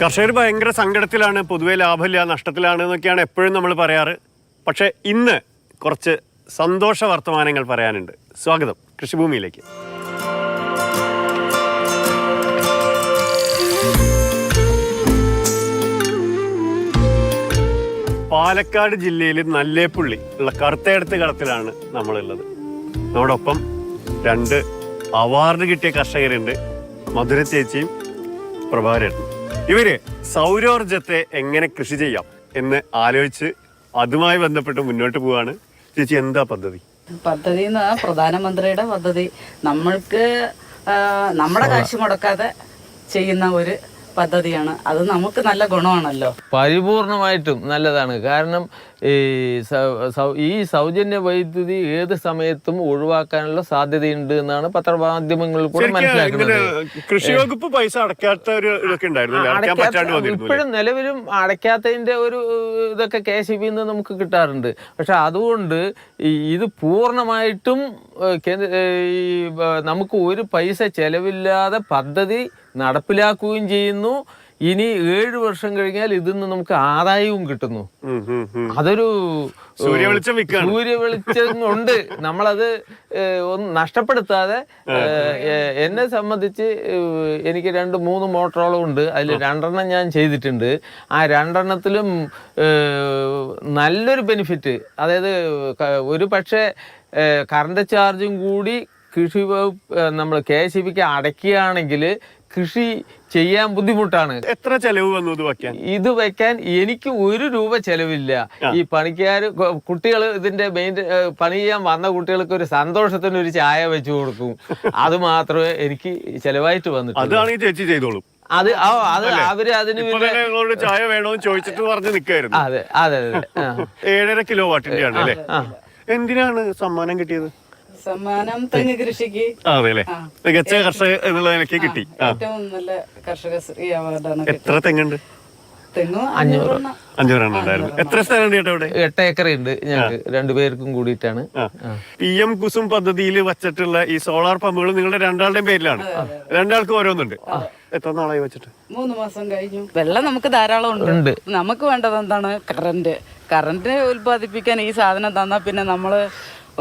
കർഷകർ ഭയങ്കര സങ്കടത്തിലാണ്, പൊതുവെ ലാഭമില്ല, നഷ്ടത്തിലാണ് എന്നൊക്കെയാണ് എപ്പോഴും നമ്മൾ പറയാറ്. പക്ഷേ ഇന്ന് കുറച്ച് സന്തോഷ വർത്തമാനങ്ങൾ പറയാനുണ്ട്. സ്വാഗതം കൃഷിഭൂമിയിലേക്ക്. പാലക്കാട് ജില്ലയിൽ നല്ലേപ്പുള്ളി ഉള്ള കറുത്തയെടുത്ത് കളത്തിലാണ് നമ്മളുള്ളത്. നമ്മോടൊപ്പം 2 അവാർഡ് കിട്ടിയ കർഷകരുണ്ട്, മധുര ചേച്ചിയും പ്രഭാകരനും. ഇവര് സൗരോർജത്തെ എങ്ങനെ കൃഷി ചെയ്യാം എന്ന് ആലോചിച്ച് അതുമായി ബന്ധപ്പെട്ട് മുന്നോട്ട് പോവാണ്. ചേച്ചി, എന്താ പദ്ധതി? പദ്ധതി പ്രധാനമന്ത്രിയുടെ പദ്ധതി, നമ്മൾക്ക് നമ്മുടെ കാശ് മുടക്കാതെ ചെയ്യുന്ന ഒരു പദ്ധതിയാണ്. അത് നമുക്ക് നല്ല ഗുണമാണല്ലോ. പരിപൂർണമായിട്ടും നല്ലതാണ്. കാരണം ഈ സൗജന്യ വൈദ്യുതി ഏത് സമയത്തും ഒഴിവാക്കാനുള്ള സാധ്യതയുണ്ട് എന്നാണ് പത്രമാധ്യമങ്ങളിൽ കൂടെ മനസ്സിലാക്കുന്നത്. കൃഷി വകുപ്പ് പൈസ ഇപ്പോഴും നിലവിലും അടയ്ക്കാത്തതിന്റെ ഒരു ഇതൊക്കെ KCB നമുക്ക് കിട്ടാറുണ്ട്. പക്ഷെ അതുകൊണ്ട് ഇത് പൂർണ്ണമായിട്ടും നമുക്ക് ഒരു പൈസ ചെലവില്ലാതെ പദ്ധതി നടപ്പിലാക്കുകയും ചെയ്യുന്നു. ഇനി 7 വർഷം കഴിഞ്ഞാൽ ഇതിൽ നിന്ന് നമുക്ക് ആദായവും കിട്ടുന്നു. അതൊരു സൂര്യവെളിച്ചം കൊണ്ട് നമ്മളത് ഒന്ന് നഷ്ടപ്പെടുത്താതെ, എന്നെ സംബന്ധിച്ച് എനിക്ക് 2-3 മോട്ടോറുകളും ഉണ്ട്. അതിൽ 2 ഞാൻ ചെയ്തിട്ടുണ്ട്. ആ 2 നല്ലൊരു ബെനിഫിറ്റ്, അതായത് ഒരു പക്ഷേ കറണ്ട് ചാർജും കൂടി കൃഷി വകുപ്പ് നമ്മൾ KCBക്ക് അടയ്ക്കുകയാണെങ്കിൽ കൃഷി ചെയ്യാൻ ബുദ്ധിമുട്ടാണ്. എത്ര ചെലവ് വന്നു ഇത് വെക്കാൻ? എനിക്ക് 1 രൂപ ചെലവില്ല. ഈ പണിക്കാർ കുട്ടികൾ ഇതിന്റെ പണി ചെയ്യാൻ വന്ന കുട്ടികൾക്ക് ഒരു സന്തോഷത്തിന് ഒരു ചായ വെച്ചു കൊടുക്കും. അത് മാത്രമേ എനിക്ക് ചെലവായിട്ട് വന്നിട്ടുള്ളൂ. ചേച്ചി ചെയ്തോളൂ. അത് അവര് അതിന് ചായ വേണോന്ന് ചോദിച്ചിട്ട് പറഞ്ഞു നിൽക്കായിരുന്നു. അതെ അതെ അതെ. 7.5 കിലോ വാട്ടിന്റെ ആണ് അല്ലേ? എന്തിനാണ് സമ്മാനം കിട്ടിയത്? സമ്മാനം തെങ്ങ് കൃഷിക്ക്. അതെല്ലേ, മികച്ച കർഷക എന്നുള്ള നിലയ്ക്ക് കിട്ടി. ഏറ്റവും നല്ല കർഷക ശ്രീ അവാർഡാണ്. എത്ര തെങ്ങുണ്ട്? തെങ്ങ് 500 ഉണ്ടായിരുന്നു. എത്ര സ്ഥലമുണ്ട് ചേട്ടാ ഇവിടെ? 8 ഏക്കർ ഉണ്ട് ഞങ്ങൾക്ക് 2 പേർക്കും കൂടിയിട്ടാണ്. PM കുസും പദ്ധതിയിൽ വച്ചിട്ടുള്ള ഈ സോളാർ പമ്പുകൾ നിങ്ങളുടെ 2ആളുടെയും പേരിലാണ്. 2ആൾക്കും ഓരോന്നുണ്ട്. എത്ര നാളായി വെച്ചിട്ട്? 3 മാസം കഴിഞ്ഞു. വെള്ളം നമുക്ക് ധാരാളം ഉണ്ട്. നമുക്ക് വേണ്ടത് എന്താണ്? കറന്റ് ഉൽപ്പാദിപ്പിക്കാൻ ഈ സാധനം തന്നാ പിന്നെ നമ്മള്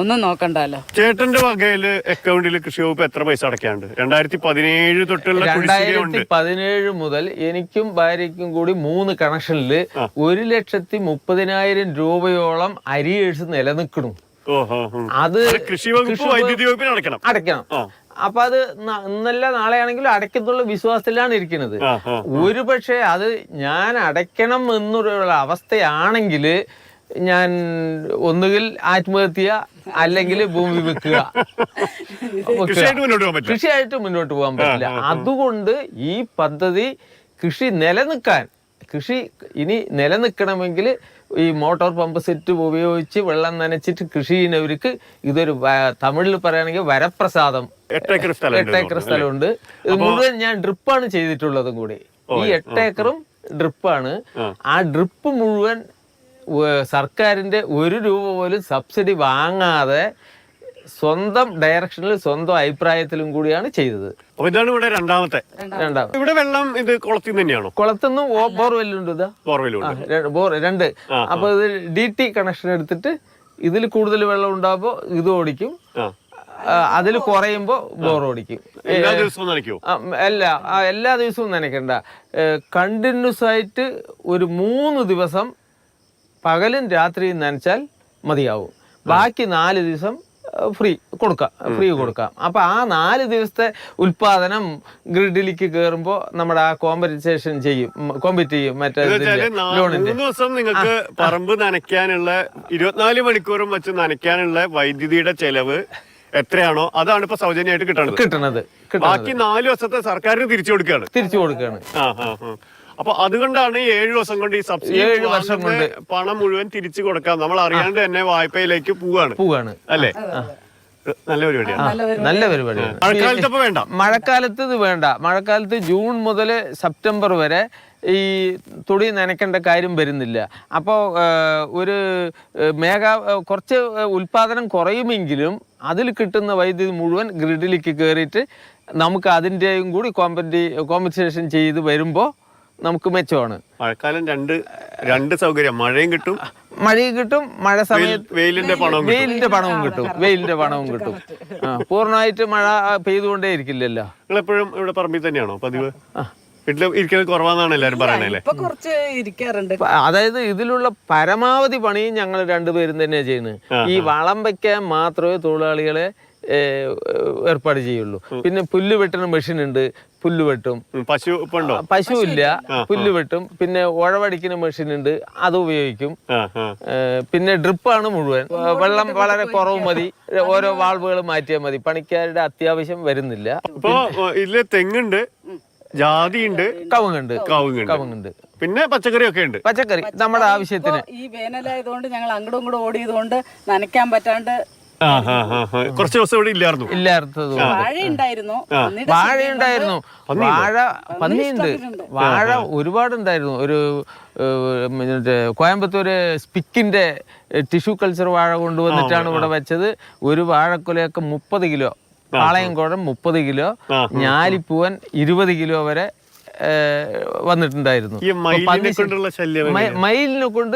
ഒന്നും നോക്കണ്ടല്ലോ. ചേട്ടന്റെ വകയില് അക്കൗണ്ടിൽ കൃഷി വകുപ്പ് എത്ര പൈസ അടയ്ക്കാണ്ട്? 2017 തൊട്ടുള്ള 2017 മുതൽ എനിക്കും ഭാര്യയ്ക്കും കൂടി 3 കണക്ഷനില് 1,30,000 രൂപയോളം അരിയേഴ്സ് നിലനിൽക്കണം. അത് കൃഷി വകുപ്പ് വൈദ്യുതി വകുപ്പിന് അടയ്ക്കണം. അപ്പൊ അത് ഇന്നല്ല നാളെയാണെങ്കിലും അടയ്ക്കത്തുള്ള വിശ്വാസത്തിലാണ് ഇരിക്കുന്നത്. ഒരു പക്ഷേ അത് ഞാൻ അടയ്ക്കണം എന്നുള്ള അവസ്ഥയാണെങ്കിൽ ഞാൻ ഒന്നുകിൽ ആത്മഹത്യ അല്ലെങ്കിൽ ഭൂമി വെക്കുക. കൃഷിയായിട്ട് മുന്നോട്ട് പോകാൻ പറ്റില്ല. അതുകൊണ്ട് ഈ പദ്ധതി കൃഷി ഇനി നിലനിൽക്കണമെങ്കിൽ ഈ മോട്ടോർ പമ്പ് സെറ്റ് ഉപയോഗിച്ച് വെള്ളം നനച്ചിട്ട് കൃഷി ചെയ്യുന്നവർക്ക് ഇതൊരു തമിഴിൽ പറയുകയാണെങ്കിൽ വരപ്രസാദം. 8 ഏക്കർ സ്ഥലമുണ്ട്. ഇത് മുഴുവൻ ഞാൻ ഡ്രിപ്പാണ് ചെയ്തിട്ടുള്ളതും കൂടി. ഈ 8 ഏക്കറും ഡ്രിപ്പാണ്. ആ ഡ്രിപ്പ് മുഴുവൻ സർക്കാരിന്റെ 1 രൂപ പോലും സബ്സിഡി വാങ്ങാതെ സ്വന്തം ഡയറക്ഷനിൽ സ്വന്തം അഭിപ്രായത്തിലും കൂടിയാണ് ചെയ്തത്. ഇതാണ് ഇവിടെ രണ്ടാമത്തെ. ഇവിടെ വെള്ളം ഇത് കുളത്തിൽ തന്നെയാണോ? കുളത്തുനിന്ന് ബോർവെല്ലുണ്ട്. ഇതാ രണ്ട്. അപ്പൊ ഇത് DT കണക്ഷൻ എടുത്തിട്ട് ഇതിൽ കൂടുതൽ വെള്ളം ഉണ്ടാകുമ്പോ ഇത് ഓടിക്കും, അതിൽ കുറയുമ്പോ ബോർ ഓടിക്കും. എല്ലാ ദിവസവും നനയ്ക്കണ്ട. കണ്ടിന്യൂസ് ആയിട്ട് ഒരു 3 ദിവസം പകലും രാത്രിയും നനച്ചാൽ മതിയാവും. ബാക്കി 4 ദിവസം ഫ്രീ കൊടുക്കാം. അപ്പൊ ആ 4 ദിവസത്തെ ഉൽപാദനം ഗ്രിഡിലേക്ക് കയറുമ്പോ നമ്മുടെ ആ കോമ്പറ്റ് ചെയ്യും മറ്റേ ലോണിന്റെ. 3 ദിവസം നിങ്ങൾക്ക് പറമ്പ് നനയ്ക്കാനുള്ള 24 മണിക്കൂറും വെച്ച് നനയ്ക്കാനുള്ള വൈദ്യുതിയുടെ ചെലവ് എത്രയാണോ അതാണ് ഇപ്പൊ സൗജന്യമായിട്ട് കിട്ടുന്നത്. ബാക്കി 4 ദിവസത്തെ സർക്കാരിന് തിരിച്ചു കൊടുക്കുകയാണ്. അപ്പൊ അതുകൊണ്ടാണ് 7 ദിവസം കൊണ്ട് ഈ സബ്സിഡി 7 വർഷം കൊണ്ട് പണം മുഴുവൻ തിരിച്ചു കൊടുക്കാം. നമ്മൾ അറിയാണ്ട് തന്നെ വായ്പയിലേക്ക് പോവാണ് അല്ലേ? നല്ല പരിപാടിയാണ്. മഴക്കാലത്ത് ഇത് വേണ്ട. മഴക്കാലത്ത് ജൂൺ മുതൽ സെപ്റ്റംബർ വരെ ഈ തുണി നനയ്ക്കേണ്ട കാര്യം വരുന്നില്ല. അപ്പോൾ കുറച്ച് ഉൽപാദനം കുറയുമെങ്കിലും അതിൽ കിട്ടുന്ന വൈദ്യുതി മുഴുവൻ ഗ്രിഡിലേക്ക് കയറിയിട്ട് നമുക്ക് അതിൻ്റെയും കൂടി കോമ്പൻസേഷൻ ചെയ്ത് വരുമ്പോൾ നമുക്ക് മെച്ചമാണ്. മഴക്കാലം രണ്ട് സൗകര്യം, മഴയും കിട്ടും, മഴയും കിട്ടും, മഴ സമയത്ത് വെയിലിന്റെ പണവും വെയിലിന്റെ പണവും കിട്ടും. പൂർണ്ണമായിട്ട് മഴ പെയ്തുകൊണ്ടേ ഇരിക്കില്ലല്ലോ. നിങ്ങൾ എപ്പോഴും ഇവിടെ പറമ്പിൽ തന്നെയാണോ പതിവ്? വീട്ടിൽ ഇരിക്കുന്നത് കുറവാന്നാണ് എല്ലാരും പറയണല്ലേ? ഇപ്പൊ കുറച്ച് ഇരിക്കാറുണ്ട്. അതായത് ഇതിലുള്ള പരമാവധി പണിയും ഞങ്ങൾ രണ്ടുപേരും തന്നെയാണ് ചെയ്യുന്നത്. ഈ വളം വയ്ക്കാൻ മാത്രമേ തൊഴിലാളികളെ ഏർപ്പാട് ചെയ്യുള്ളൂ. പിന്നെ പുല്ല് വെട്ടുന്ന മെഷീൻ ഉണ്ട്, പുല്ല് വെട്ടും. പശു ഇല്ല, പുല്ല് വെട്ടും. പിന്നെ ഉഴവടിക്കുന്ന മെഷീൻ ഉണ്ട്, അത് ഉപയോഗിക്കും. പിന്നെ ഡ്രിപ്പാണ് മുഴുവൻ. വെള്ളം വളരെ കുറവ് മതി, ഓരോ വാൾവുകൾ മാറ്റിയാൽ മതി. പണിക്കാരുടെ അത്യാവശ്യം വരുന്നില്ല. ഇപ്പൊ ഇതില് തെങ്ങുണ്ട്, ജാതിയുണ്ട്, കവുങ്ങുണ്ട്, പിന്നെ പച്ചക്കറി ഒക്കെ ഉണ്ട്. പച്ചക്കറി നമ്മുടെ ആവശ്യത്തിന്. ഈ വേനലായതുകൊണ്ട് ഞങ്ങൾ അങ്ങോട്ടും ഇങ്ങോട്ടും ഓടിയതുകൊണ്ട് നനയ്ക്കാൻ പറ്റാണ്ട് കുറച്ച് ദിവസം ഇവിടെ ഇല്ലായിരുന്നു. വാഴയുണ്ടായിരുന്നു, വാഴ പന്നിയുണ്ട്, വാഴ ഒരുപാടുണ്ടായിരുന്നു. ഒരു കോയമ്പത്തൂര് സ്പിക്കിന്റെ ടിഷ്യൂ കൾച്ചർ വാഴ കൊണ്ടുവന്നിട്ടാണ് ഇവിടെ വെച്ചത്. ഒരു വാഴക്കൊലയൊക്കെ 30 കിലോ, പാളയംകോടൻ 30 കിലോ, ഞാലിപ്പൂവൻ 20 കിലോ വരെ വന്നിട്ടുണ്ടായിരുന്നു. മയിലിനെ കൊണ്ട്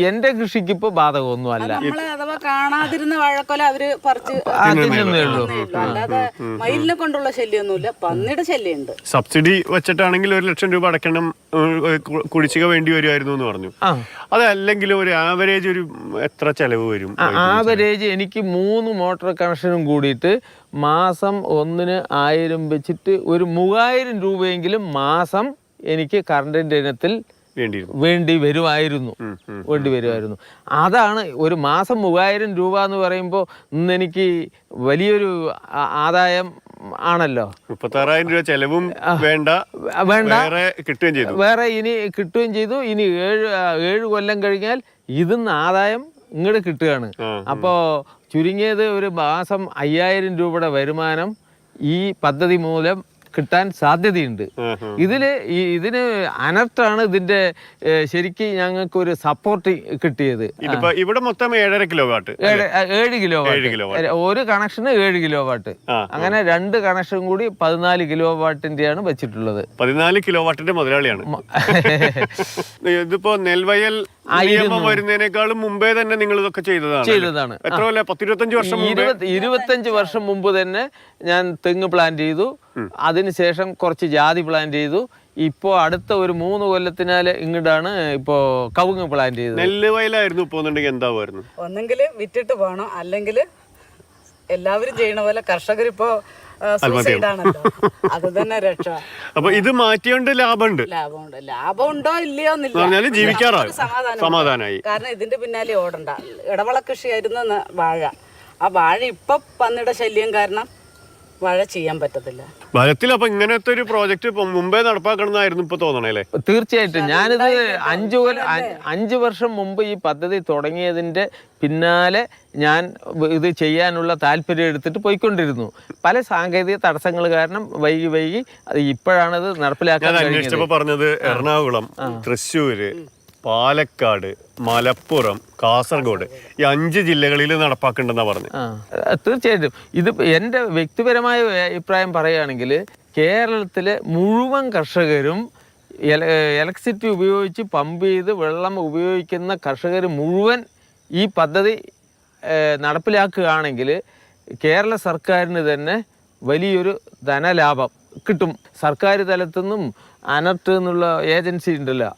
എന്റെ കൃഷിക്ക് ഇപ്പൊ ബാധകമൊന്നും അല്ല. അഥവാ കാണാതിരുന്ന വാഴക്കൊല അവര് പറിച്ച് അല്ലാതെ മയിലിനെ കൊണ്ടുള്ള ശല്യമൊന്നുമില്ല, പന്നിയുടെ ശല്യമുണ്ട്. സബ്സിഡി വെച്ചിട്ടാണെങ്കിൽ 1 ലക്ഷം രൂപ അടക്കണം, കുടിശ്ശിക വേണ്ടി വരുമായിരുന്നു എന്ന് പറഞ്ഞു. അതല്ലെങ്കിൽ ഒരു ആവറേജ് ഒരു എത്ര ചെലവ് വരും? ആവറേജ് എനിക്ക് 3 മോട്ടോർ കണക്ഷനും കൂടിയിട്ട് മാസം 1,000 വെച്ചിട്ട് ഒരു 3000 രൂപയെങ്കിലും മാസം എനിക്ക് കറണ്ടിന്റെ ഇനത്തിൽ വേണ്ടി വരുമായിരുന്നു. അതാണ് ഒരു മാസം 3000 രൂപ എന്ന് പറയുമ്പോൾ ഇന്ന് എനിക്ക് വലിയൊരു ആദായം ആണല്ലോ. 36,000 രൂപ ചെലവും വേണ്ട, വേറെ ഇനി കിട്ടുകയും ചെയ്തു. ഇനി 7 കൊല്ലം കഴിഞ്ഞാൽ ഇതിന്ന് ആദായം ഇങ്ങോട്ട് കിട്ടുകയാണ്. അപ്പോ ചുരുങ്ങിയത് ഒരു മാസം 5000 രൂപയുടെ വരുമാനം ഈ പദ്ധതി മൂലം കിട്ടാൻ സാധ്യതയുണ്ട്. ഇതിന് അനർട്ടാണ് ഇതിന്റെ ശരിക്കും ഞങ്ങൾക്ക് ഒരു സപ്പോർട്ട് കിട്ടിയത്. ഇവിടെ മൊത്തം 7.5 കിലോ വാട്ട്, 7 കിലോ വാട്ട്, ഒരു കണക്ഷന് 7 കിലോ വാട്ട്, അങ്ങനെ 2 കണക്ഷൻ കൂടി 14 കിലോ വാട്ടിന്റെയാണ് വെച്ചിട്ടുള്ളത്. 14 കിലോ വാട്ടിന്റെ മുതലാളിയാണ്. ഇതിപ്പോ നെൽവയൽ വരുന്നതിനേക്കാളും മുമ്പേ തന്നെ നിങ്ങൾ ഇതൊക്കെ ചെയ്തതാണ്. എത്ര കൊല്ലം? 10-25 വർഷം, 25 വർഷം മുമ്പ് തന്നെ ഞാൻ തെങ്ങ് പ്ലാന്റ് ചെയ്തു. അതിനുശേഷം കുറച്ച് ജാതി പ്ലാന്റ് ചെയ്തു. ഇപ്പോ അടുത്ത ഒരു 3 കൊല്ലത്തിനാല് ഇങ്ങോട്ടാണ് ഇപ്പോ കവുങ്ങ് പ്ലാന്റ് ചെയ്തത്. നെല്ല് വയലായിരുന്നു പോകുന്നുണ്ടെങ്കിൽ എന്താവുമായിരുന്നു? ഒന്നെങ്കിൽ വിറ്റിട്ട് പോകണം, അല്ലെങ്കിൽ എല്ലാവരും ചെയ്യണ പോലെ കർഷകരിപ്പോ അത് തന്നെ രക്ഷ. അപ്പൊ ഇത് മാറ്റിയോണ്ട് ലാഭമുണ്ട്. ലാഭം ഉണ്ടോ ഇല്ലയോ എന്നില്ല, ജീവിക്കാറായി, സമാധാനമായി. കാരണം ഇതിന്റെ പിന്നാലെ ഓടണ്ട. ഇടവള കൃഷിയായിരുന്നു വാഴ. ആ വാഴ ഇപ്പൊ പന്നിയുടെ ശല്യം കാരണം വാഴ ചെയ്യാൻ പറ്റത്തില്ല. ഫലത്തിൽ അപ്പൊ ഇങ്ങനത്തെ ഒരു പ്രോജക്ട് മുമ്പേ നടപ്പാക്കണമെന്നായിരുന്നു ഇപ്പൊ തോന്നണല്ലേ? തീർച്ചയായിട്ടും. ഞാനിത് 5 വർഷം മുമ്പ് ഈ പദ്ധതി തുടങ്ങിയതിന്റെ പിന്നാലെ ഞാൻ ഇത് ചെയ്യാനുള്ള താല്പര്യം എടുത്തിട്ട് പോയിക്കൊണ്ടിരുന്നു. പല സാങ്കേതിക തടസ്സങ്ങൾ കാരണം വൈകി ഇപ്പോഴാണിത് നടപ്പിലാക്കാൻ കഴിഞ്ഞത്. പറഞ്ഞത് എറണാകുളം, തൃശ്ശൂര്, പാലക്കാട്, മലപ്പുറം, കാസർഗോഡ്, ഈ 5 ജില്ലകളിൽ നടപ്പാക്കണ്ടെന്നാ പറഞ്ഞു. തീർച്ചയായിട്ടും. ഇത് എൻ്റെ വ്യക്തിപരമായ അഭിപ്രായം പറയുകയാണെങ്കിൽ കേരളത്തിലെ മുഴുവൻ കർഷകരും ഇലക്ട്രിസിറ്റി ഉപയോഗിച്ച് പമ്പ് ചെയ്ത് വെള്ളം ഉപയോഗിക്കുന്ന കർഷകർ മുഴുവൻ ഈ പദ്ധതി നടപ്പിലാക്കുകയാണെങ്കിൽ കേരള സർക്കാരിന് തന്നെ വലിയൊരു ധനലാഭം കിട്ടും. സർക്കാർ തലത്തു നിന്നും അനർട്ട് എന്നുള്ള ഏജൻസി ഉണ്ടല്ലോ,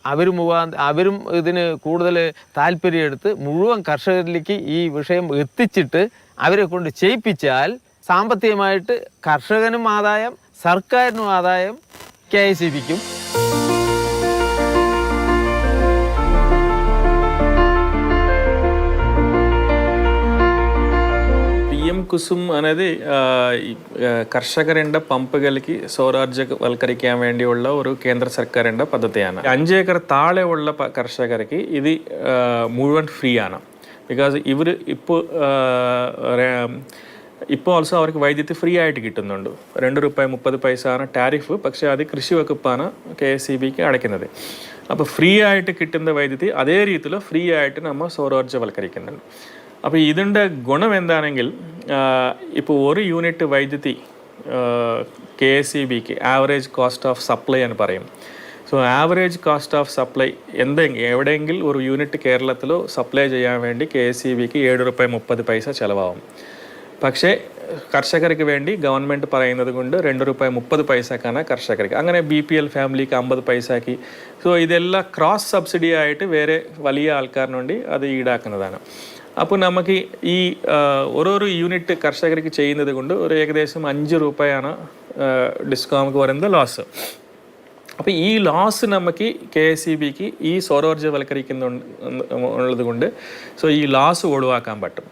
അവരും ഇതിന് കൂടുതൽ താല്പര്യം എടുത്ത് മുഴുവൻ കർഷകരിലേക്ക് ഈ വിഷയം എത്തിച്ചിട്ട് അവരെ കൊണ്ട് ചെയ്യിപ്പിച്ചാൽ സാമ്പത്തികമായിട്ട് കർഷകനും ആദായം, സർക്കാരിനും ആദായം, KICBക്കും. PM కుసుమ్ అనేది കർഷകരുടെ പമ്പുകൾക്ക് സൗരോർജ്ജവൽക്കരിക്കാൻ വേണ്ടിയുള്ള ഒരു കേന്ദ്ര സർക്കാരിൻ്റെ പദ്ധതിയാണ്. 5 ഏക്കർ താഴെ ഉള്ള കർഷകർക്ക് ഇത് മുഴുവൻ ഫ്രീ ആണ്. ബിക്കോസ് ഇവർ ഇപ്പോൾ ഓൾസോ അവർക്ക് വൈദ്യുതി ഫ്രീ ആയിട്ട് കിട്ടുന്നുണ്ട്. 2 രൂപ 30 പൈസയാണ് ടാരിഫ്. പക്ഷേ അത് കൃഷി വകുപ്പാണ് KICBക്ക് അടയ്ക്കുന്നത്. അപ്പോൾ ഫ്രീ ആയിട്ട് കിട്ടുന്ന വൈദ്യുതി അതേ രീതിയിൽ ഫ്രീ ആയിട്ട് നമ്മൾ സൗരോർജ്ജവൽക്കരിക്കുന്നുണ്ട്. അപ്പോൾ ഇതിൻ്റെ ഗുണം എന്താണെങ്കിൽ ഇപ്പോൾ 1 യൂണിറ്റ് വൈദ്യുതി KICBക്ക് ആവറേജ് കോസ്റ്റ് ഓഫ് സപ്ലൈ എന്ന് പറയും. So average cost of supply എവിടെയെങ്കിലും ഒരു യൂണിറ്റ് കേരളത്തിലോ സപ്ലൈ ചെയ്യാൻ വേണ്ടി KSEBക്ക് 7 രൂപ 30 പൈസ ചിലവാകും. പക്ഷേ കർഷകർക്ക് വേണ്ടി ഗവൺമെൻറ് പറയുന്നത് കൊണ്ട് 2 രൂപ 30 പൈസക്കാണ് കർഷകർക്ക്. അങ്ങനെ BPL ഫാമിലിക്ക് 50 പൈസക്ക്. സോ ഇതെല്ലാം ക്രോസ് സബ്സിഡി ആയിട്ട് വേറെ വലിയ ആൾക്കാരിന് വേണ്ടി അത് ഈടാക്കുന്നതാണ്. അപ്പോൾ നമുക്ക് ഈ ഓരോരോ യൂണിറ്റ് കർഷകർക്ക് ചെയ്യുന്നത് കൊണ്ട് ഒരു ഏകദേശം 5 രൂപയാണ് ഡിസ്കൗണ്ട് വരുന്നത് ലോസ്. അപ്പോൾ ഈ ലോസ് നമുക്ക് KSEBക്ക് ഈ സൗരോർജ്ജവൽക്കരിക്കുന്നുള്ളത് കൊണ്ട് സോ ഈ ലോസ് ഒഴിവാക്കാൻ പറ്റും.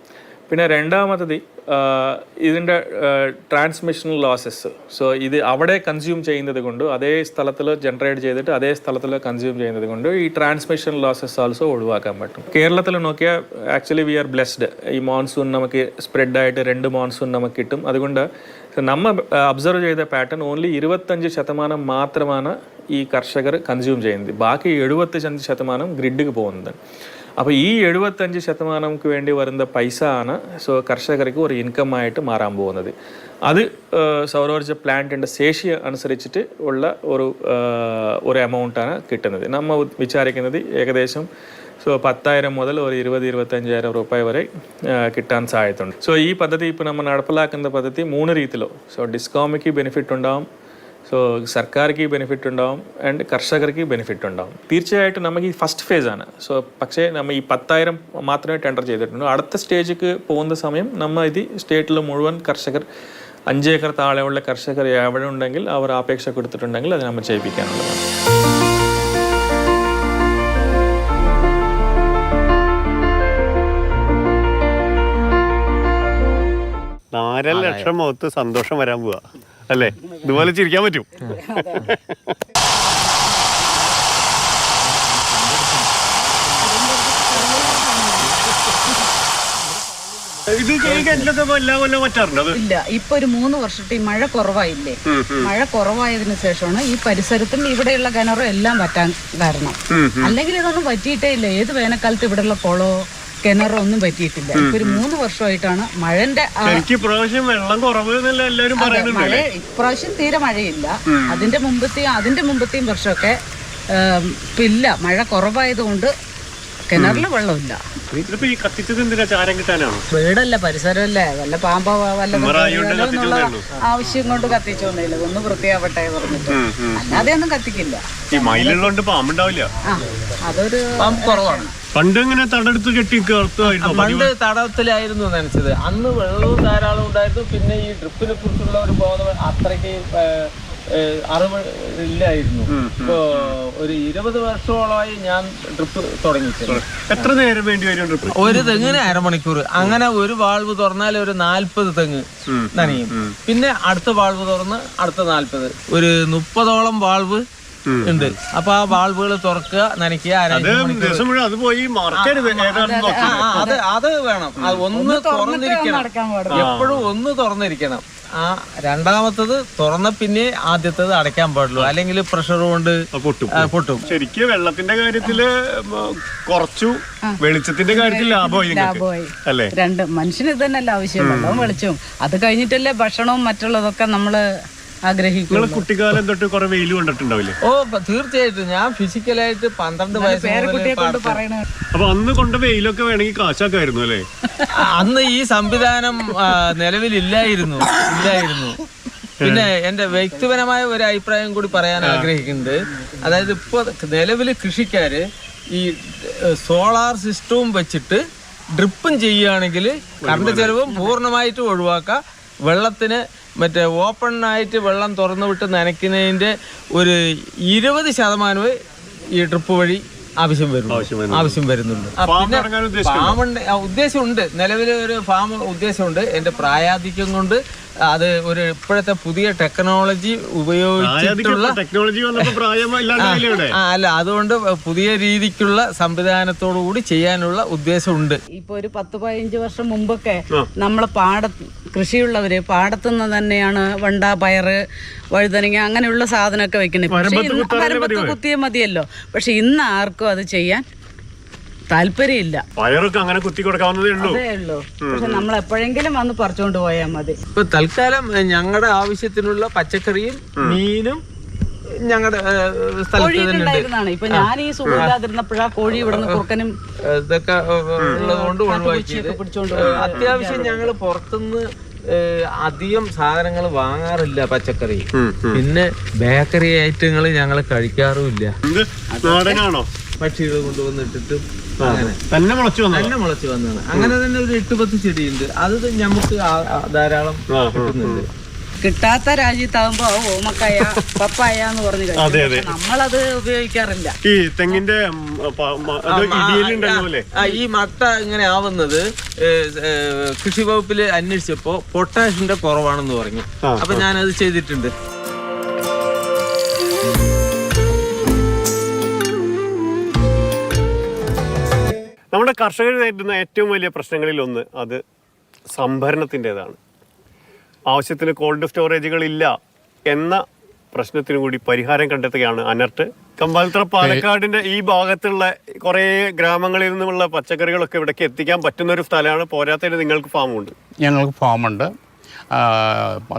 പിന്നെ രണ്ടാമത്തത് ഇതിൻ്റെ ട്രാൻസ്മിഷൻ ലോസസ്. സോ ഇത് അവിടെ കൺസ്യൂം ചെയ്യുന്നത് കൊണ്ട് അതേ സ്ഥലത്തിൽ ജനറേറ്റ് ചെയ്തിട്ട് അതേ സ്ഥലത്തിൽ കൺസ്യൂം ചെയ്യുന്നത് കൊണ്ട് ഈ ട്രാൻസ്മിഷൻ ലോസസ് ഓൾസോ ഒഴിവാക്കാൻ പറ്റും. കേരളത്തിൽ നോക്കിയാൽ ആക്ച്വലി വി ആർ ബ്ലെസ്ഡ്. ഈ മോൺസൂൺ നമുക്ക് സ്പ്രെഡായിട്ട് 2 മോൺസൂൺ നമുക്ക് കിട്ടും. അതുകൊണ്ട് നമ്മൾ അബ്സർവ് ചെയ്ത പാറ്റേൺ ഓൺലി 25% മാത്രമാണ് ഈ കർഷകർ കൺസ്യൂം ചെയ്യുന്നത്. ബാക്കി 75% ഗ്രിഡിക്ക് പോകുന്നത്. അപ്പോൾ ഈ 75% വേണ്ടി വരുന്ന പൈസ ആണ് സോ കർഷകർക്ക് ഒരു ഇൻകം ആയിട്ട് മാറാൻ പോകുന്നത്. അത് സൗരോർജ്ജ പ്ലാന്റിൻ്റെ ശേഷി അനുസരിച്ചിട്ട് ഉള്ള ഒരു എമൗണ്ടാണ് കിട്ടുന്നത്. നമ്മൾ വിചാരിക്കുന്നത് ഏകദേശം സോ 10,000 മുതൽ ഒരു 20-25,000 രൂപ വരെ കിട്ടാൻ സാധ്യതയുണ്ട്. സോ ഈ പദ്ധതി ഇപ്പോൾ നമ്മൾ നടപ്പിലാക്കുന്ന പദ്ധതി 3 രീതിയിലോ സോ ഡിസ്കോമിക്ക് ബെനിഫിറ്റ് ഉണ്ടാവും, സോ സർക്കാർക്ക് ബെനിഫിറ്റ് ഉണ്ടാവും ആൻഡ് കർഷകർക്ക് ബെനിഫിറ്റ് ഉണ്ടാവും. തീർച്ചയായിട്ടും നമുക്ക് ഈ ഫസ്റ്റ് ഫേസ് ആണ്. സോ പക്ഷേ നമ്മൾ ഈ 10,000 മാത്രമേ ടെൻഡർ ചെയ്തിട്ടുള്ളൂ. അടുത്ത സ്റ്റേജിക്ക് പോകുന്ന സമയം നമ്മൾ ഇത് സ്റ്റേറ്റിൽ മുഴുവൻ കർഷകർ 5 ഏക്കർ താഴെയുള്ള കർഷകർ എവിടെ ഉണ്ടെങ്കിൽ അവർ അപേക്ഷ കൊടുത്തിട്ടുണ്ടെങ്കിൽ അത് നമ്മൾ ചെയ്യിപ്പിക്കാനുള്ളതാണ്. ലക്ഷം മുഖത്ത് സന്തോഷം വരാൻ പോവാ അല്ലേ? ഇതുപോലെ ചിരിക്കാൻ പറ്റും. ഇത് എല്ലാ കൊല്ലം പറ്റാറുണ്ടോ? ഇല്ല, ഇപ്പൊ ഒരു 3 വർഷത്തെ മഴ കുറവായില്ലേ? മഴ കുറവായതിനു ശേഷമാണ് ഈ പരിസരത്തും ഇവിടെയുള്ള കിണറും എല്ലാം പറ്റാൻ കാരണം. അല്ലെങ്കിൽ ഇതൊന്നും പറ്റിയിട്ടേ ഇല്ല. ഏത് വേനൽക്കാലത്ത് ഇവിടെയുള്ള കുളോ കിണറോ ഒന്നും പറ്റിയിട്ടില്ല. ഇപ്പൊ ഒരു 3 വർഷമായിട്ടാണ് മഴന്റെ വെള്ളം കുറവ് എല്ലാവരും മഴ ഇപ്രാവശ്യം തീരെ മഴയില്ല. അതിന്റെ മുമ്പത്തെയും വർഷമൊക്കെ ഇല്ല. മഴ കുറവായതുകൊണ്ട് കിണറിൽ വെള്ളമില്ല. വീടല്ല, പരിസരമല്ലേ, വല്ല പാമ്പോ വല്ല ആവശ്യം കൊണ്ട് കത്തിച്ചോന്നില്ല. ഒന്ന് വൃത്തിയാവട്ടെ പറഞ്ഞിട്ട്, അല്ലാതെ ഒന്നും കത്തിക്കില്ല. അതൊരു കുറവാണ്. പണ്ട് ഇങ്ങനെ തടടുത്ത് കെട്ടി പണ്ട് തടത്തിലായിരുന്നു നനച്ചത്. അന്ന് വെള്ളവും ധാരാളം ഉണ്ടായിരുന്നു. പിന്നെ ഈ ഡ്രിപ്പിനെ കുറിച്ചുള്ള ഒരു ബോധം അത്രയ്ക്ക് അറിവ് ഇല്ലായിരുന്നു. ഇപ്പോ ഒരു 20 വർഷത്തോളമായി ഞാൻ ഡ്രിപ്പ് തുടങ്ങിയിട്ടുണ്ട്. എത്ര നേരം വേണ്ടി വരും ഡ്രിപ്പ്? ഒരു തെങ്ങിന് 1/2 മണിക്കൂർ. അങ്ങനെ ഒരു വാൾവ് തുറന്നാൽ ഒരു 40 തെങ്ങ് നനയും. പിന്നെ അടുത്ത വാൾവ് തുറന്ന് അടുത്ത 40, ഒരു 30ഓളം വാൾവ് ഉണ്ട്. അപ്പൊ ആ വാൾവുകൾ തുറക്കുക, നനയ്ക്കുക. അത് വേണം. അത് ഒന്ന് തുറന്നിരിക്കണം, എപ്പോഴും ഒന്ന് തുറന്നിരിക്കണം. ആ രണ്ടാമത്തത് തുറന്ന പിന്നെ ആദ്യത്തേത് അടയ്ക്കാൻ പാടുള്ളൂ, അല്ലെങ്കിൽ പ്രഷർ കൊണ്ട് പൊട്ടും. ശരിക്കും വെള്ളത്തിന്റെ കാര്യത്തില് കുറച്ചു, വെളിച്ചത്തിന്റെ കാര്യത്തിൽ ലാഭമായി അല്ലേ? രണ്ട് മനുഷ്യന് ഇത് തന്നെയല്ല ആവശ്യം, വെള്ളവും വെളിച്ചവും. അത് കഴിഞ്ഞിട്ടല്ലേ ഭക്ഷണവും മറ്റുള്ളതൊക്കെ നമ്മള് ആഗ്രഹിക്കും. കുട്ടിക്കാലം തൊട്ട് കുറെ വെയിൽ കണ്ടിട്ടുണ്ടാവില്ലേ? ഓ തീർച്ചയായിട്ടും. ഞാൻ ഫിസിക്കലായിട്ട് 12 വയസ്സ്. അപ്പൊ അന്ന് കൊണ്ട വെയിലൊക്കെ വേണമെങ്കിൽ കാശാക്കായിരുന്നു അല്ലേ? അന്ന് ഈ സംവിധാനം നിലവിലില്ലായിരുന്നു. പിന്നെ എന്റെ വ്യക്തിപരമായ ഒരു അഭിപ്രായം കൂടി പറയാൻ ആഗ്രഹിക്കുന്നുണ്ട്. അതായത് ഇപ്പൊ നിലവിൽ കൃഷിക്കാര് ഈ സോളാർ സിസ്റ്റവും വെച്ചിട്ട് ഡ്രിപ്പും ചെയ്യുകയാണെങ്കിൽ കറണ്ട് ചെലവും പൂർണ്ണമായിട്ട് ഒഴിവാക്കാം. വെള്ളത്തിന് മറ്റേ ഓപ്പൺ ആയിട്ട് വെള്ളം തുറന്നു വിട്ട് നനയ്ക്കുന്നതിൻ്റെ ഒരു 20% ഈ ട്രിപ്പ് വഴി ആവശ്യം വരുന്നുണ്ട്. പിന്നെ ഫാമുണ്ട്, ഉദ്ദേശമുണ്ട്. നിലവിൽ ഒരു ഫാം ഉദ്ദേശമുണ്ട്. എൻ്റെ പ്രായാധിക്യം കൊണ്ട് അത് ഒരു ഇപ്പോഴത്തെ പുതിയ ടെക്നോളജി ഉപയോഗിച്ചിട്ടുള്ള അല്ല, അതുകൊണ്ട് പുതിയ രീതിക്കുള്ള സംവിധാനത്തോടു കൂടി ചെയ്യാനുള്ള ഉദ്ദേശമുണ്ട്. ഇപ്പൊ ഒരു 10-15 വർഷം മുമ്പൊക്കെ നമ്മളെ കൃഷിയുള്ളവര് പാടത്തുനിന്ന് തന്നെയാണ് വെണ്ട, പയറ്, വഴുതനങ്ങ അങ്ങനെയുള്ള സാധനമൊക്കെ വെക്കുന്നത്. പരമ്പത്ത് കുത്തിയാൽ മതിയല്ലോ. പക്ഷെ ഇന്ന് ആർക്കും അത് ചെയ്യാൻ താല്പര്യമില്ല. പയറൊക്കെ അങ്ങനെ കുത്തി കൊടുക്കാവുന്നതേ ഉള്ളൂ. പക്ഷെ നമ്മൾ എപ്പോഴെങ്കിലും വന്ന് പറിച്ചുകൊണ്ട് പോയാൽ മതി. ഇപ്പൊ തൽക്കാലം ഞങ്ങളുടെ ആവശ്യത്തിനുള്ള പച്ചക്കറിയും മീനും ഞങ്ങളുടെ സ്ഥലത്ത് തന്നെ ഉണ്ടായിരുന്നാണ്. ഇപ്പൊ ഞാൻ ഈ സുഖമില്ലാതിരുന്നപ്പോഴാ കോഴി ഇവിടുന്ന് കുറുക്കനും ഇതൊക്കെ ഉള്ളതുകൊണ്ട് ഒഴിവാക്കിയത്. അത്യാവശ്യം ഞങ്ങൾ പുറത്തുനിന്ന് അധികം സാധനങ്ങൾ വാങ്ങാറില്ല, പച്ചക്കറി. പിന്നെ ബേക്കറി ഐറ്റങ്ങൾ ഞങ്ങൾ കഴിക്കാറുമില്ല. നാടനാണോ? പക്ഷികൾ കൊണ്ടുവന്നിട്ടിട്ടും അങ്ങനെ തന്നെ മുളച്ചു വന്നതാണ്. അങ്ങനെ തന്നെ ഒരു 8-10 ചെടിയുണ്ട്. അത് നമുക്ക് ധാരാളം കിട്ടുന്നുണ്ട്. കിട്ടാത്ത രാജ്യത്താകുമ്പോ ഓമക്കായ പപ്പായ എന്ന് പറഞ്ഞു കഴിക്കും. നമ്മളത് ഉപയോഗിക്കാറില്ല. ഈ തെങ്ങിന്റെ ഈ മട്ട ഇങ്ങനെ ആവുന്നത് കൃഷി വകുപ്പിൽ അന്വേഷിച്ചപ്പോ പൊട്ടാഷിന്റെ കുറവാണെന്ന് പറഞ്ഞു. അപ്പൊ ഞാനത് ചെയ്തിട്ടുണ്ട്. നമ്മുടെ കർഷകർ നേരിടുന്ന ഏറ്റവും വലിയ പ്രശ്നങ്ങളിൽ ഒന്ന് അത് സംഭരണത്തിൻ്റെതാണ്. ആവശ്യത്തിന് കോൾഡ് സ്റ്റോറേജുകൾ ഇല്ല എന്ന പ്രശ്നത്തിനു കൂടി പരിഹാരം കണ്ടെത്തുകയാണ് അനർട്ട്. കമ്പാലത്തറ പാലക്കാടിന്റെ ഈ ഭാഗത്തുള്ള കുറേ ഗ്രാമങ്ങളിൽ നിന്നുമുള്ള പച്ചക്കറികളൊക്കെ ഇവിടേക്ക് എത്തിക്കാൻ പറ്റുന്ന ഒരു സ്ഥലമാണ്. പോരാത്തതിന് നിങ്ങൾക്ക് ഫാമുണ്ട്. ഞങ്ങൾക്ക് ഫാമുണ്ട്.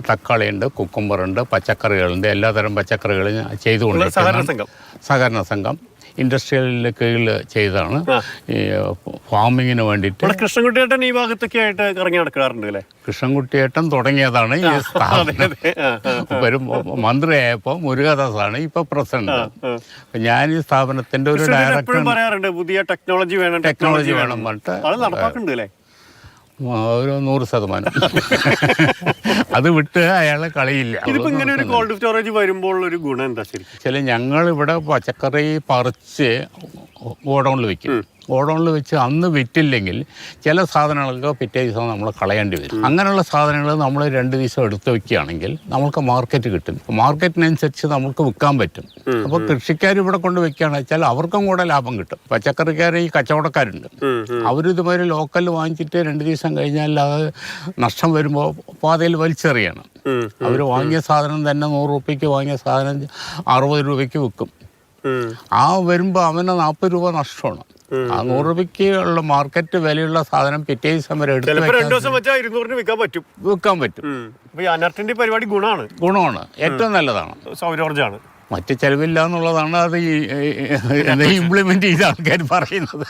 തക്കാളിയുണ്ട്, കുക്കുംബറുണ്ട്, പച്ചക്കറികളുണ്ട്. എല്ലാതരം പച്ചക്കറികളും ചെയ്തുകൊണ്ടിരിക്കുന്നത് സഹകരണ സംഘം ഇൻഡസ്ട്രിയലിന്റെ കീഴിൽ ചെയ്തതാണ്. ഈ ഫാമിങ്ങിന് വേണ്ടിയിട്ട് കൃഷ്ണൻകുട്ടിയേട്ടൻ ഈ ഭാഗത്തൊക്കെ ആയിട്ട് ഇറങ്ങി നടക്കാറുണ്ട് അല്ലേ? കൃഷ്ണൻകുട്ടിയേട്ടൻ തുടങ്ങിയതാണ് ഈ സ്ഥാപനം. വരും മന്ത്രിയായപ്പോൾ മുരുകദാസാണ് ഇപ്പൊ പ്രസിഡന്റ്. ഞാൻ ഈ സ്ഥാപനത്തിന്റെ ഒരു ഡയറക്ടർ പറയാറുണ്ട്, പുതിയ ടെക്നോളജി വേണം പറഞ്ഞിട്ട്. ഒരു 100% അത് വിട്ട് അയാളെ കളിയില്ല. ഇതിപ്പോ ഇങ്ങനെ ഒരു കോൾഡ് സ്റ്റോറേജ് വരുമ്പോൾ ഒരു ഗുണം എന്താ ശരിക്കും? ചില ഞങ്ങളിവിടെ പച്ചക്കറി പറിച്ച് ഗോഡൗണിൽ വെക്കും. ഗോഡൗണിൽ വെച്ച് അന്ന് വിറ്റില്ലെങ്കിൽ ചില സാധനങ്ങളൊക്കെ പിറ്റേ ദിവസം നമ്മൾ കളയേണ്ടി വരും. അങ്ങനെയുള്ള സാധനങ്ങൾ നമ്മൾ 2 ദിവസം എടുത്ത് വെക്കുകയാണെങ്കിൽ നമുക്ക് മാർക്കറ്റ് കിട്ടും. മാർക്കറ്റിനനുസരിച്ച് നമുക്ക് വിൽക്കാൻ പറ്റും. അപ്പോൾ കൃഷിക്കാർ ഇവിടെ കൊണ്ട് വെക്കുകയാണെന്ന് വെച്ചാൽ അവർക്കും കൂടെ ലാഭം കിട്ടും. പച്ചക്കറിക്കാർ ഈ കച്ചവടക്കാരുണ്ട്, അവരിതുമാതിരി ലോക്കൽ വാങ്ങിച്ചിട്ട് 2 ദിവസം കഴിഞ്ഞാൽ അത് നഷ്ടം വരുമ്പോൾ പാതയിൽ വലിച്ചെറിയാണ്. അവർ വാങ്ങിയ സാധനം തന്നെ 100 രൂപയ്ക്ക് വാങ്ങിയ സാധനം 60 രൂപയ്ക്ക് വിൽക്കും. ആ വരുമ്പോൾ അവന് 40 രൂപ നഷ്ടമാണ്. ആ 100 രൂപയ്ക്ക് ഉള്ള മാർക്കറ്റ് വിലയുള്ള സാധനം പിറ്റേ ദിവസം വരെ എടുത്ത് 2 ദിവസം വെച്ചാൽ 200 വിൽക്കാൻ പറ്റും. അനർട്ടിന്റെ പരിപാടി ഗുണമാണ്, ഏറ്റവും നല്ലതാണ്, സൗരോർജ്ജമാണ്. മറ്റ് ചെലവില്ല എന്നുള്ളതാണ് അത് ഇംപ്ലിമെന്റ് ചെയ്ത ആൾക്കാർ പറയുന്നത്.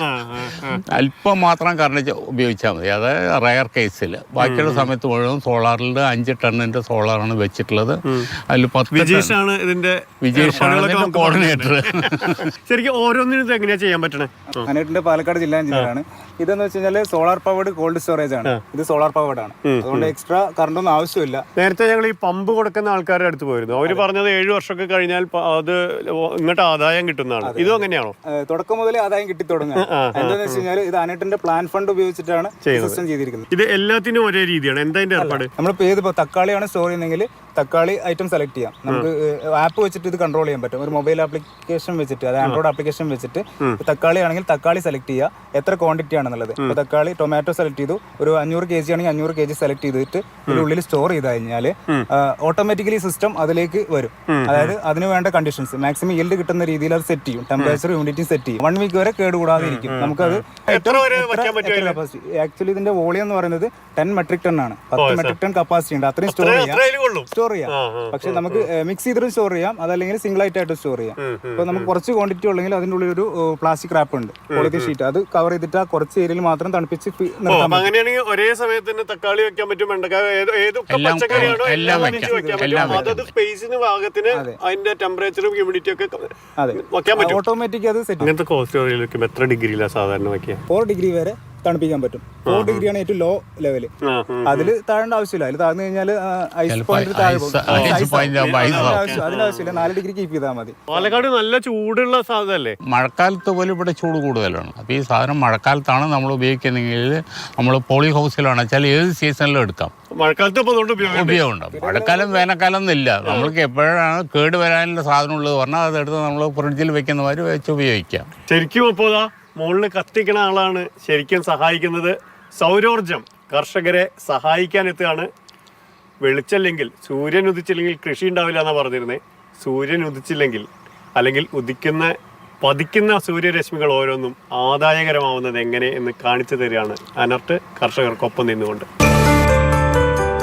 അല്പം മാത്രം കറണ്ട് ഉപയോഗിച്ചാൽ മതി. അത് റയർ കേസിൽ. ബാക്കിയുള്ള സമയത്ത് മുഴുവൻ സോളാറിൽ 5 ടണ്ണിന്റെ സോളാറാണ് വെച്ചിട്ടുള്ളത്. അതിൽ 10 വിജേഷാണ് ഇതിന്റെ കോർഡിനേറ്റർ. ശരിക്കും ഓരോന്നിനും എങ്ങനെയാ ചെയ്യാൻ പറ്റണേ? അനേറ്റിന്റെ പാലക്കാട് ജില്ലാ എഞ്ചിനീയറാണ്. ഇതെന്ന് വെച്ച് കഴിഞ്ഞാൽ സോളാർ പവർഡ് കോൾഡ് സ്റ്റോറേജ് ആണ്. ഇത് സോളാർ പവർഡ് ആണ്, അതുകൊണ്ട് എക്സ്ട്രാ കറണ്ട് ഒന്നും ആവശ്യമില്ല. നേരത്തെ ഞങ്ങൾ ഈ പമ്പ് കൊടുക്കുന്ന ആൾക്കാരുടെ അടുത്ത് പോയിരുന്നു. അവര് പറഞ്ഞത് 7 വർഷമൊക്കെ കഴിഞ്ഞാൽ അത് ഇങ്ങോട്ട് ആദായം കിട്ടുന്നതാണ്. ഇതും അങ്ങനെയാണോ? തുടക്കം മുതലേ ആദായം കിട്ടി തുടങ്ങുക. എന്താണെന്ന് വെച്ച് കഴിഞ്ഞാൽ ഇത് അനേറ്റിന്റെ പ്ലാൻ ഫണ്ട് ഉപയോഗിച്ചിട്ടാണ് സിസ്റ്റം ചെയ്തിരിക്കുന്നത്. ഇത് എല്ലാത്തിനും ഒരേ രീതിയാണ്. എന്താ ഏർപ്പാട്? നമ്മളിപ്പോൾ ഏതിപ്പോ തക്കാളിയാണ് സ്റ്റോർ ചെയ്യുന്നതെങ്കിൽ തക്കാളി ഐറ്റം സെലക്ട് ചെയ്യാം. നമുക്ക് ആപ്പ് വെച്ചിട്ട് ഇത് കൺട്രോൾ ചെയ്യാൻ പറ്റും. ഒരു മൊബൈൽ ആപ്ലിക്കേഷൻ വെച്ചിട്ട്, അത് ആൻഡ്രോയിഡ് ആപ്ലിക്കേഷൻ വെച്ചിട്ട് തക്കാളി ആണെങ്കിൽ തക്കാളി സെലക്ട് ചെയ്യുക, എത്ര ക്വാണ്ടിറ്റി ആണെന്നുള്ളത്. ഇപ്പോൾ തക്കാളി ടൊമാറ്റോ സെലക്ട് ചെയ്തു, ഒരു 500 kg ആണെങ്കിൽ 500 kg സെലക്ട് ചെയ്തിട്ട് ഇതിനുള്ളിൽ സ്റ്റോർ ചെയ്ത് കഴിഞ്ഞാൽ ഓട്ടോമാറ്റിക്കലി സിസ്റ്റം അതിലേക്ക് വരും. അതായത് അതിന് വേണ്ട കണ്ടീഷൻസ് മാക്സിമം yield കിട്ടുന്ന രീതിയിൽ അത് സെറ്റ് ചെയ്യും. ടെമ്പറേച്ചർ, ഹ്യൂമിഡിറ്റി സെറ്റ് ചെയ്യും. 1 വീക്ക് വരെ കേടുകൂടാതെ ഇരിക്കും. നമുക്കത് ആക്ച്വലി ഇതിന്റെ വോളിയം എന്ന് പറയുന്നത് 10 മെട്രിക് ടൺ ആണ്. 10 മെട്രിക് ടൺ കപ്പാസിറ്റി ഉണ്ട്. അത്രയും സ്റ്റോർ ചെയ്യാം. പക്ഷെ നമുക്ക് മിക്സ് ചെയ്തിട്ടും സ്റ്റോർ ചെയ്യാം, അതല്ലെങ്കിൽ സിംഗിൾ ആയിട്ട് സ്റ്റോർ ചെയ്യാം. ഇപ്പൊ നമുക്ക് കുറച്ച് ക്വാണ്ടിറ്റി ഉള്ളെങ്കിൽ അതിൻ്റെ ഉള്ളിൽ ഒരു പ്ലാസ്റ്റിക് റാപ്പ് ഉണ്ട്, പോളിത്തീൻ ഷീറ്റ്, അത് കവർ ചെയ്തിട്ട് ആ കുറച്ച് ഏരിയയിൽ മാത്രം തണുപ്പിച്ച് നിർത്താം. അങ്ങനെയാണെങ്കിൽ ഒരേ സമയത്ത് തന്നെ തക്കാളി വെക്കാൻ പറ്റും, സ്പേസിന് ഭാഗത്തിന് അതിന്റെ ടെമ്പറേച്ചറും ഹ്യൂമിഡിറ്റി ഒക്കെ വെക്കാൻ പറ്റും. ഓട്ടോമാറ്റിക് അത് സെറ്റ്. അങ്ങനത്തെ കോൾഡ് സ്റ്റോറേജിൽ എത്ര ഡിഗ്രിയിലാണ് സാധാരണ വെക്കുക? 4 ഡിഗ്രി വരെ തണുപ്പിക്കാൻ പറ്റും. 4 ഡിഗ്രിയാണ് ഏറ്റവും ലോ ലെവല്. അതിൽ താഴേണ്ട ആവശ്യമില്ല. അതിൽ താഴ്ന്നു കഴിഞ്ഞാൽ ഐസ് പോയിന്റ് അതിന്റെ ആവശ്യമില്ല. 4 ഡിഗ്രി കീപ്പ് ചെയ്താൽ മതി. പാലക്കാട് നല്ല ചൂടുള്ള സാധനല്ലേ? മഴക്കാലത്ത് പോലും ഇവിടെ ചൂട് കൂടുതലാണ്. അപ്പോൾ ഈ സാധനം മഴക്കാലത്താണ് നമ്മൾ ഉപയോഗിക്കുന്നതെങ്കിൽ നമ്മൾ പോളി ഹൗസിലാണ് വെച്ചാൽ ഏത് സീസണിലും എടുക്കാം. മഴക്കാലത്ത് ഉപയോഗമുണ്ടാവും. മഴക്കാലം വേനൽക്കാലം എന്നില്ല. നമ്മൾക്ക് എപ്പോഴാണ് കേട് വരാനുള്ള സാധനം ഉള്ളത് പറഞ്ഞാൽ അതെടുത്ത് നമ്മൾ ഫ്രിഡ്ജിൽ വെക്കുന്ന മാതിരി വെച്ച് ഉപയോഗിക്കാം. ശരിക്കും അപ്പോൾ മുകളിൽ കത്തിക്കണ ആളാണ് ശരിക്കും സഹായിക്കുന്നത്. സൗരോർജം കർഷകരെ സഹായിക്കാനെത്തുകയാണ്. വെളിച്ചല്ലെങ്കിൽ, സൂര്യൻ ഉദിച്ചില്ലെങ്കിൽ കൃഷി ഉണ്ടാവില്ല എന്നാണ് പറഞ്ഞിരുന്നത്. സൂര്യൻ ഉദിച്ചില്ലെങ്കിൽ, അല്ലെങ്കിൽ പതിക്കുന്ന സൂര്യരശ്മികൾ ഓരോന്നും ആദായകരമാവുന്നത് എങ്ങനെ എന്ന് കാണിച്ചു തരികയാണ് അനർട്ട് കർഷകർക്കൊപ്പം നിന്നുകൊണ്ട്.